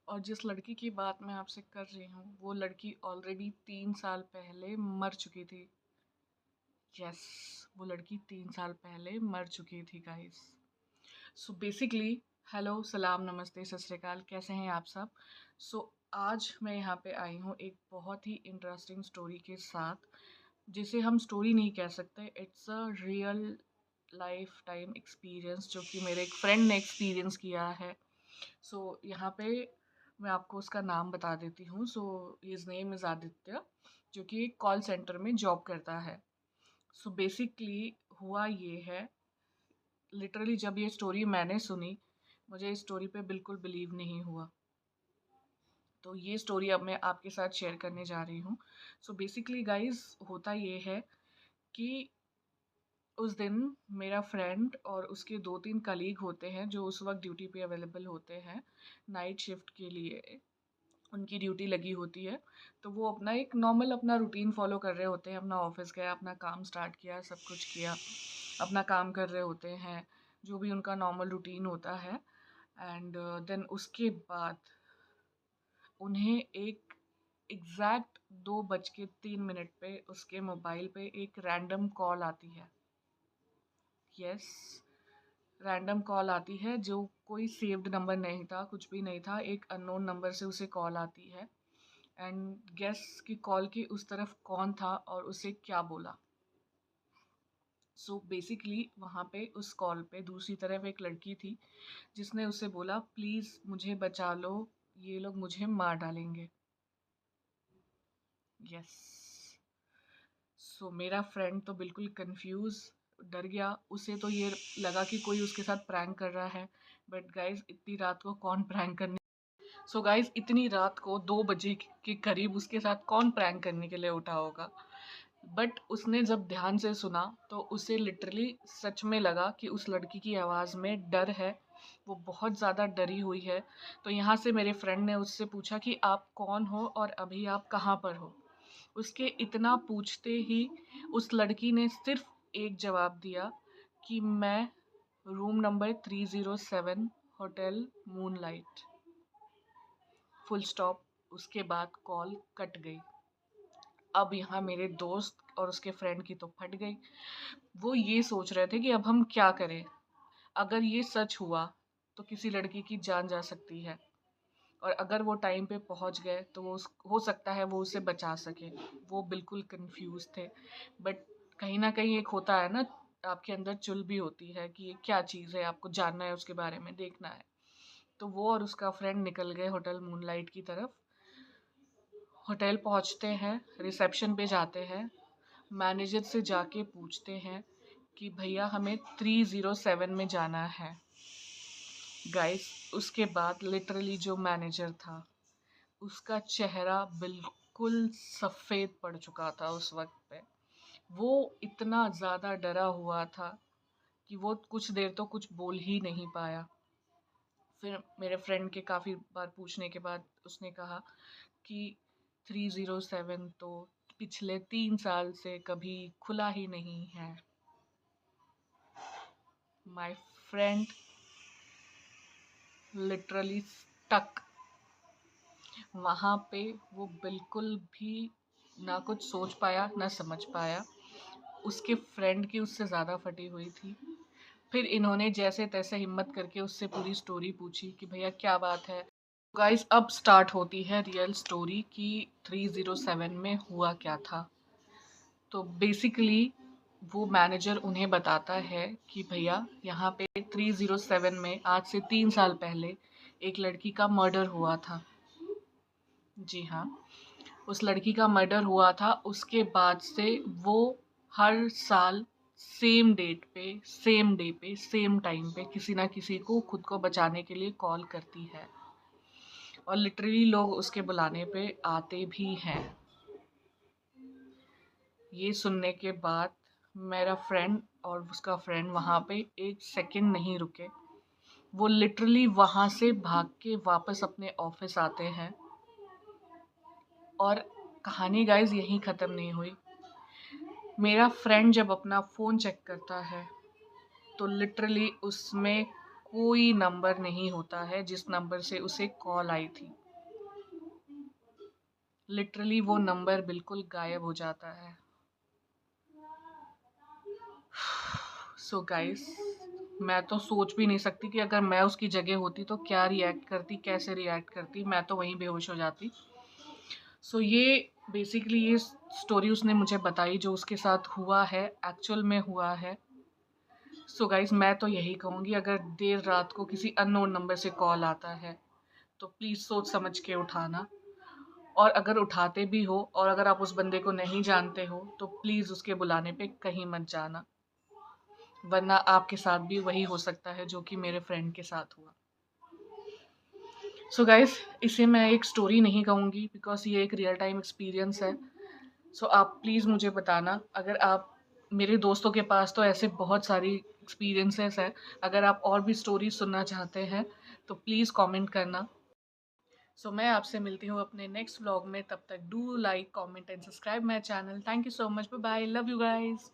और जिस लड़की की बात मैं आपसे कर रही हूँ वो लड़की ऑलरेडी 3 साल पहले मर चुकी थी। यस, वो लड़की 3 साल पहले मर चुकी थी गाइस। सो बेसिकली हेलो, सलाम, नमस्ते, सत श्री अकाल, कैसे हैं आप सब। आज मैं यहाँ पे आई हूँ एक बहुत ही इंटरेस्टिंग स्टोरी के साथ, जिसे हम स्टोरी नहीं कह सकते, it's a real life time experience जो कि मेरे एक फ्रेंड ने एक्सपीरियंस किया है। यहाँ पे मैं आपको उसका नाम बता देती हूँ। हिज नेम इज़ आदित्य, जो कि एक कॉल सेंटर में जॉब करता है। बेसिकली हुआ ये है, लिटरली जब ये स्टोरी मैंने सुनी मुझे इस स्टोरी पे बिल्कुल बिलीव नहीं हुआ। तो ये स्टोरी अब मैं आपके साथ शेयर करने जा रही हूँ। बेसिकली गाइस, होता ये है कि उस दिन मेरा फ्रेंड और उसके 2-3 कलीग होते हैं जो उस वक्त ड्यूटी पे अवेलेबल होते हैं नाइट शिफ्ट के लिए। उनकी ड्यूटी लगी होती है, तो वो अपना एक नॉर्मल अपना रूटीन फॉलो कर रहे होते हैं। अपना ऑफिस गया, अपना काम स्टार्ट किया, सब कुछ किया, अपना काम कर रहे होते हैं, जो भी उनका नॉर्मल रूटीन होता है। एंड देन उसके बाद उन्हें एक एग्जैक्ट 2:03 पे उसके मोबाइल पे एक रैंडम कॉल आती है। यस, रैंडम कॉल आती है, जो कोई सेव्ड नंबर नहीं था, कुछ भी नहीं था, एक अननोन नंबर से उसे कॉल आती है। एंड गेस की कॉल की उस तरफ कौन था और उसे क्या बोला। बेसिकली वहाँ पे उस कॉल पे दूसरी तरफ एक लड़की थी जिसने उसे बोला, प्लीज़ मुझे बचा लो, ये लोग मुझे मार डालेंगे। यस। मेरा फ्रेंड तो बिल्कुल कंफ्यूज, डर गया। उसे तो ये लगा कि कोई उसके साथ प्रैंक कर रहा है, बट गाइज इतनी रात को कौन प्रैंक करने। गाइज इतनी रात को 2 बजे के करीब उसके साथ कौन प्रैंक करने के लिए उठा होगा। बट उसने जब ध्यान से सुना तो उसे लिटरली सच में लगा कि उस लड़की की आवाज़ में डर है, वो बहुत ज़्यादा डरी हुई है। तो यहाँ से मेरे फ्रेंड ने उससे पूछा कि आप कौन हो और अभी आप कहाँ पर हो। उसके इतना पूछते ही उस लड़की ने सिर्फ एक जवाब दिया कि मैं room number 307 hotel moonlight. Full stop. उसके बाद कॉल कट गई। अब यहाँ मेरे दोस्त और उसके फ्रेंड की तो फट गई। वो ये सोच रहे थे कि अब हम क्या करें, अगर ये सच हुआ तो किसी लड़की की जान जा सकती है, और अगर वो टाइम पे पहुंच गए तो वो हो सकता है वो उसे बचा सके। वो बिल्कुल कंफ्यूज थे। बट कहीं ना कहीं एक होता है ना, आपके अंदर चुल भी होती है कि ये क्या चीज़ है, आपको जानना है, उसके बारे में देखना है। तो वो और उसका फ्रेंड निकल गए होटल मूनलाइट की तरफ। होटल पहुंचते हैं, रिसेप्शन पे जाते हैं, मैनेजर से जाके पूछते हैं कि भैया हमें 307 में जाना है। गाइस, उसके बाद लिटरली जो मैनेजर था उसका चेहरा बिल्कुल सफ़ेद पड़ चुका था उस वक्त पे। वो इतना ज़्यादा डरा हुआ था कि वो कुछ देर तो कुछ बोल ही नहीं पाया। फिर मेरे फ्रेंड के काफ़ी बार पूछने के बाद उसने कहा कि 307 तो पिछले 3 साल से कभी खुला ही नहीं है। माय फ्रेंड लिटरली स्टक वहाँ पे। वो बिल्कुल भी ना कुछ सोच पाया ना समझ पाया। उसके फ्रेंड की उससे ज़्यादा फटी हुई थी। फिर इन्होंने जैसे तैसे हिम्मत करके उससे पूरी स्टोरी पूछी कि भैया क्या बात है। गाइस, अब स्टार्ट होती है रियल स्टोरी कि 307 में हुआ क्या था। तो बेसिकली वो मैनेजर उन्हें बताता है कि भैया यहाँ पे 307 में आज से 3 साल पहले एक लड़की का मर्डर हुआ था। जी हाँ, उस लड़की का मर्डर हुआ था। उसके बाद से वो हर साल सेम डेट पे, सेम डे पे, सेम टाइम पे किसी ना किसी को खुद को बचाने के लिए कॉल करती है, और लिटरली लोग उसके बुलाने पे आते भी हैं। ये सुनने के बाद मेरा फ्रेंड और उसका फ्रेंड वहाँ पे एक सेकंड नहीं रुके। वो लिटरली वहाँ से भाग के वापस अपने ऑफिस आते हैं। और कहानी गाइज यहीं ख़त्म नहीं हुई। मेरा फ्रेंड जब अपना फ़ोन चेक करता है तो लिटरली उसमें कोई नंबर नहीं होता है जिस नंबर से उसे कॉल आई थी। लिटरली वो नंबर बिल्कुल गायब हो जाता है। सो गाइस, मैं तो सोच भी नहीं सकती कि अगर मैं उसकी जगह होती तो क्या रिएक्ट करती, कैसे रिएक्ट करती। मैं तो वहीं बेहोश हो जाती। सो ये बेसिकली ये स्टोरी उसने मुझे बताई जो उसके साथ हुआ है, एक्चुअल में हुआ है। सो गाइस, मैं तो यही कहूँगी, अगर देर रात को किसी अननोन नंबर से कॉल आता है तो प्लीज़ सोच समझ के उठाना। और अगर उठाते भी हो और अगर आप उस बंदे को नहीं जानते हो तो प्लीज़ उसके बुलाने पे कहीं मत जाना, वरना आपके साथ भी वही हो सकता है जो कि मेरे फ्रेंड के साथ हुआ। सो गाइस, इसे मैं एक स्टोरी नहीं कहूँगी बिकॉज़ ये एक रियल टाइम एक्सपीरियंस है। सो आप प्लीज़ मुझे बताना, अगर आप, मेरे दोस्तों के पास तो ऐसे बहुत सारी एक्सपीरियंसेस हैं, अगर आप और भी स्टोरी सुनना चाहते हैं तो प्लीज़ कमेंट करना। सो मैं आपसे मिलती हूँ अपने नेक्स्ट व्लॉग में, तब तक do like, comment and subscribe my channel. Thank you so much, bye bye, love you guys.